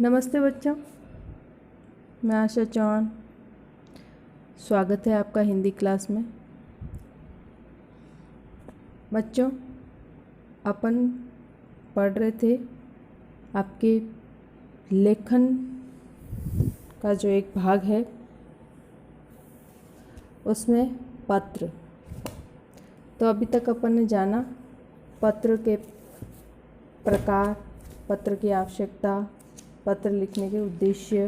नमस्ते बच्चों, मैं आशा चौहान। स्वागत है आपका हिंदी क्लास में। बच्चों, अपन पढ़ रहे थे आपके लेखन का जो एक भाग है उसमें पत्र। तो अभी तक अपन ने जाना पत्र के प्रकार, पत्र की आवश्यकता, पत्र लिखने के उद्देश्य,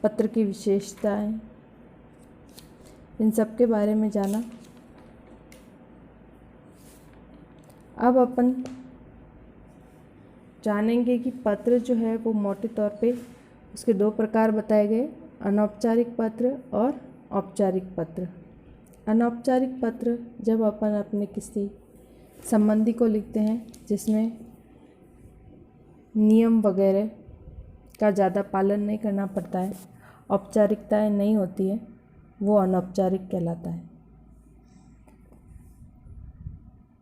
पत्र की विशेषताएं, इन सब के बारे में जाना। अब अपन जानेंगे कि पत्र जो है वो मोटे तौर पे उसके दो प्रकार बताए गए, अनौपचारिक पत्र और औपचारिक पत्र। अनौपचारिक पत्र जब अपन अपने किसी संबंधी को लिखते हैं जिसमें नियम वगैरह का ज़्यादा पालन नहीं करना पड़ता है, औपचारिकताएं नहीं होती है, वो अनौपचारिक कहलाता है।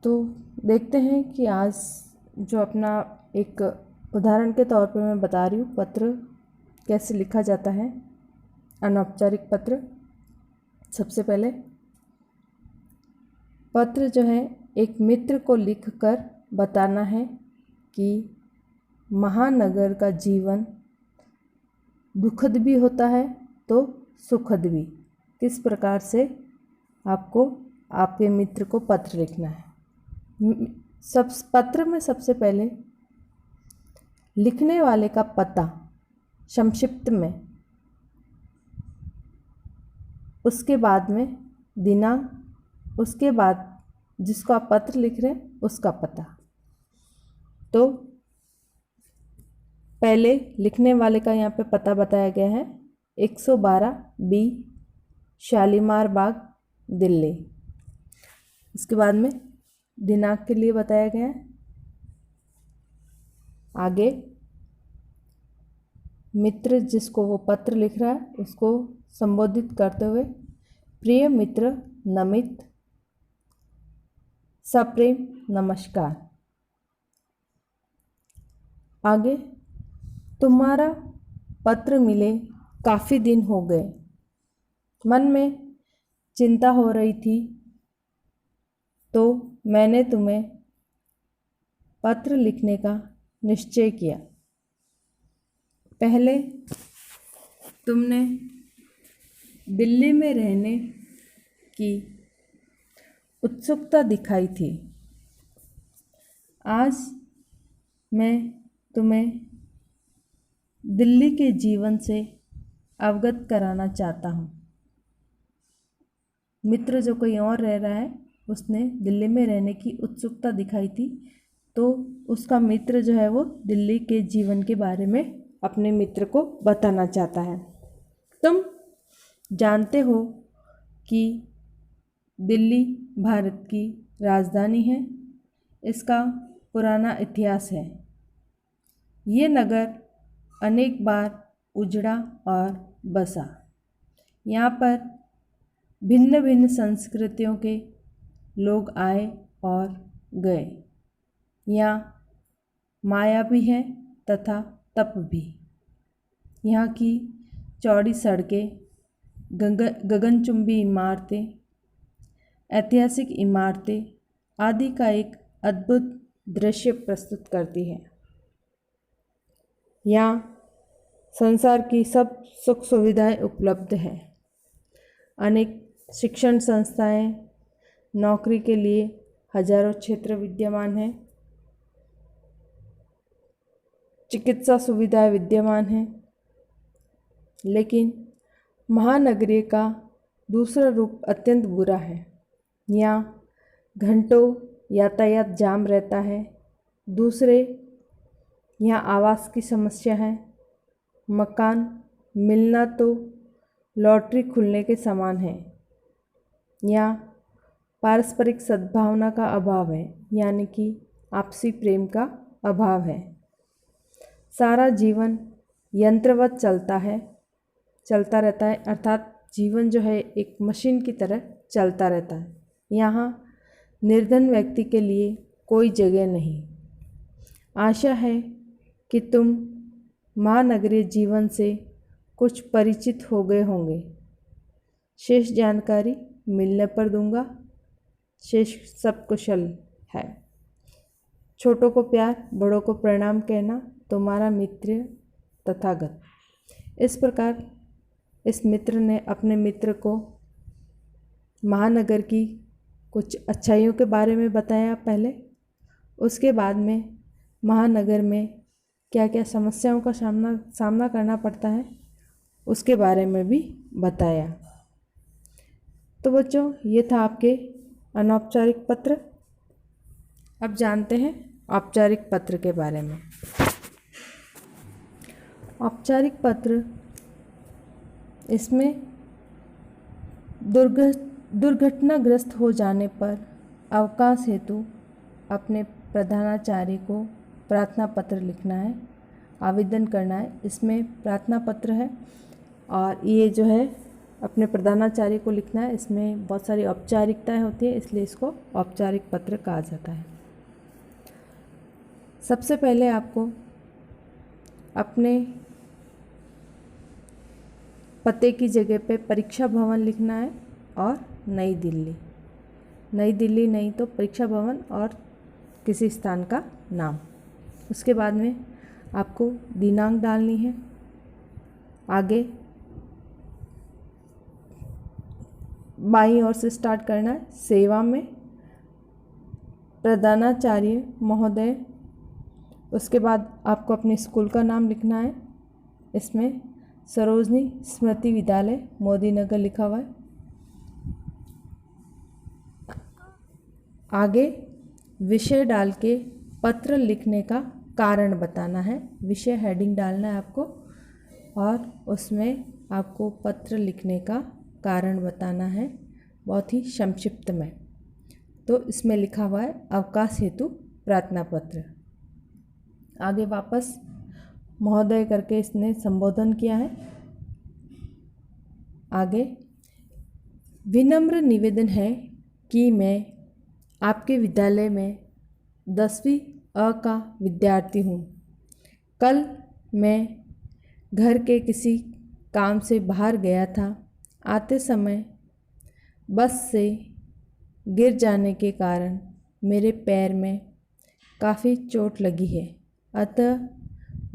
तो देखते हैं कि आज जो अपना एक उदाहरण के तौर पे मैं बता रही हूँ पत्र कैसे लिखा जाता है, अनौपचारिक पत्र। सबसे पहले पत्र जो है एक मित्र को लिखकर बताना है कि महानगर का जीवन दुखद भी होता है तो सुखद भी। किस प्रकार से आपको आपके मित्र को पत्र लिखना है। सब पत्र में सबसे पहले लिखने वाले का पता संक्षिप्त में, उसके बाद में दिनांक, उसके बाद जिसको आप पत्र लिख रहे हैं उसका पता। तो पहले लिखने वाले का यहाँ पे पता बताया गया है 112 बी शालीमार बाग, दिल्ली। उसके बाद में दिनांक के लिए बताया गया है। आगे मित्र जिसको वो पत्र लिख रहा है उसको संबोधित करते हुए प्रिय मित्र नमित, सप्रेम नमस्कार। आगे तुम्हारा पत्र मिले काफ़ी दिन हो गए, मन में चिंता हो रही थी तो मैंने तुम्हें पत्र लिखने का निश्चय किया। पहले तुमने दिल्ली में रहने की उत्सुकता दिखाई थी, आज मैं तुम्हें दिल्ली के जीवन से अवगत कराना चाहता हूँ। मित्र जो कोई और रह रहा है उसने दिल्ली में रहने की उत्सुकता दिखाई थी, तो उसका मित्र जो है वो दिल्ली के जीवन के बारे में अपने मित्र को बताना चाहता है। तुम जानते हो कि दिल्ली भारत की राजधानी है, इसका पुराना इतिहास है। ये नगर अनेक बार उजड़ा और बसा। यहाँ पर भिन्न भिन्न संस्कृतियों के लोग आए और गए। यहाँ माया भी है तथा तप भी। यहाँ की चौड़ी सड़कें, गगनचुंबी इमारतें, ऐतिहासिक इमारतें आदि का एक अद्भुत दृश्य प्रस्तुत करती है। यहाँ संसार की सब सुख सुविधाएं उपलब्ध हैं। अनेक शिक्षण संस्थाएं, नौकरी के लिए हजारों क्षेत्र विद्यमान हैं, चिकित्सा सुविधाएं विद्यमान हैं। लेकिन महानगरीय का दूसरा रूप अत्यंत बुरा है। यहाँ घंटों यातायात जाम रहता है। दूसरे, यहाँ आवास की समस्या है। मकान मिलना तो लॉटरी खुलने के समान है। यहाँ पारस्परिक सद्भावना का अभाव है, यानी कि आपसी प्रेम का अभाव है। सारा जीवन यंत्रवत चलता रहता है, अर्थात जीवन जो है एक मशीन की तरह चलता रहता है। यहाँ निर्धन व्यक्ति के लिए कोई जगह नहीं। आशा है कि तुम महानगरीय जीवन से कुछ परिचित हो गए होंगे। शेष जानकारी मिलने पर दूंगा। शेष सब कुशल है। छोटों को प्यार, बड़ों को प्रणाम कहना, तुम्हारा मित्र तथागत। इस प्रकार इस मित्र ने अपने मित्र को महानगर की कुछ अच्छाइयों के बारे में बताया पहले। उसके बाद में महानगर में क्या क्या समस्याओं का सामना करना पड़ता है उसके बारे में भी बताया। तो बच्चों, ये था आपके अनौपचारिक पत्र। अब जानते हैं औपचारिक पत्र के बारे में। औपचारिक पत्र, इसमें दुर्घटनाग्रस्त हो जाने पर अवकाश हेतु अपने प्रधानाचार्य को प्रार्थना पत्र लिखना है, आवेदन करना है। इसमें प्रार्थना पत्र है और ये जो है अपने प्रधानाचार्य को लिखना है। इसमें बहुत सारी औपचारिकताएं होती है, इसलिए इसको औपचारिक पत्र कहा जाता है। सबसे पहले आपको अपने पते की जगह पे परीक्षा भवन लिखना है और नई दिल्ली नहीं तो परीक्षा भवन और किसी स्थान का नाम। उसके बाद में आपको दिनांक डालनी है। आगे बाईं ओर से स्टार्ट करना है। सेवा में प्रधानाचार्य महोदय। उसके बाद आपको अपने स्कूल का नाम लिखना है। इसमें सरोजनी स्मृति विद्यालय मोदी नगर लिखा हुआ है। आगे विषय डाल के पत्र लिखने का कारण बताना है। विषय हेडिंग डालना है आपको और उसमें आपको पत्र लिखने का कारण बताना है, बहुत ही संक्षिप्त में। तो इसमें लिखा हुआ है अवकाश हेतु प्रार्थना पत्र। आगे वापस महोदय करके इसने संबोधन किया है। आगे विनम्र निवेदन है कि मैं आपके विद्यालय में 10वीं अ का विद्यार्थी हूँ। कल मैं घर के किसी काम से बाहर गया था। आते समय बस से गिर जाने के कारण मेरे पैर में काफ़ी चोट लगी है, अतः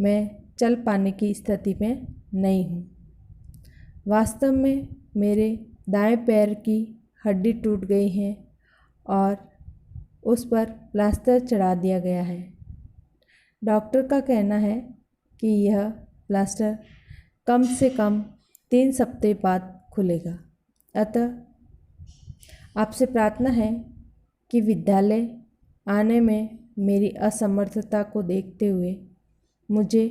मैं चल पाने की स्थिति में नहीं हूँ। वास्तव में मेरे दाएं पैर की हड्डी टूट गई है और उस पर प्लास्टर चढ़ा दिया गया है। डॉक्टर का कहना है कि यह प्लास्टर कम से कम 3 सप्ताह बाद खुलेगा। अतः आपसे प्रार्थना है कि विद्यालय आने में मेरी असमर्थता को देखते हुए मुझे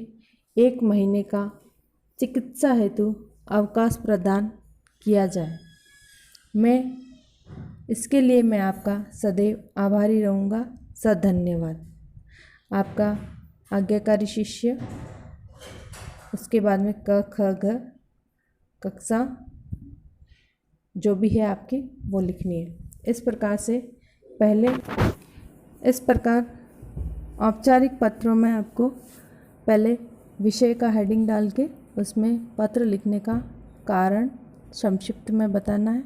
1 महीने का चिकित्सा हेतु अवकाश प्रदान किया जाए। इसके लिए मैं आपका सदैव आभारी रहूँगा। धन्यवाद। आपका आज्ञाकारी शिष्य। उसके बाद में क ख ग कक्षा जो भी है आपकी वो लिखनी है। इस प्रकार औपचारिक पत्रों में आपको पहले विषय का हेडिंग डाल के उसमें पत्र लिखने का कारण संक्षिप्त में बताना है।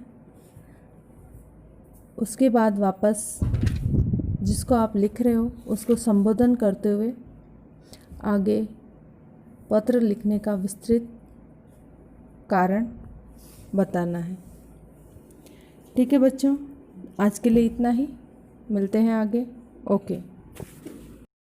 उसके बाद वापस जिसको आप लिख रहे हो उसको संबोधन करते हुए आगे पत्र लिखने का विस्तृत कारण बताना है। ठीक है बच्चों, आज के लिए इतना ही। मिलते हैं आगे। ओके।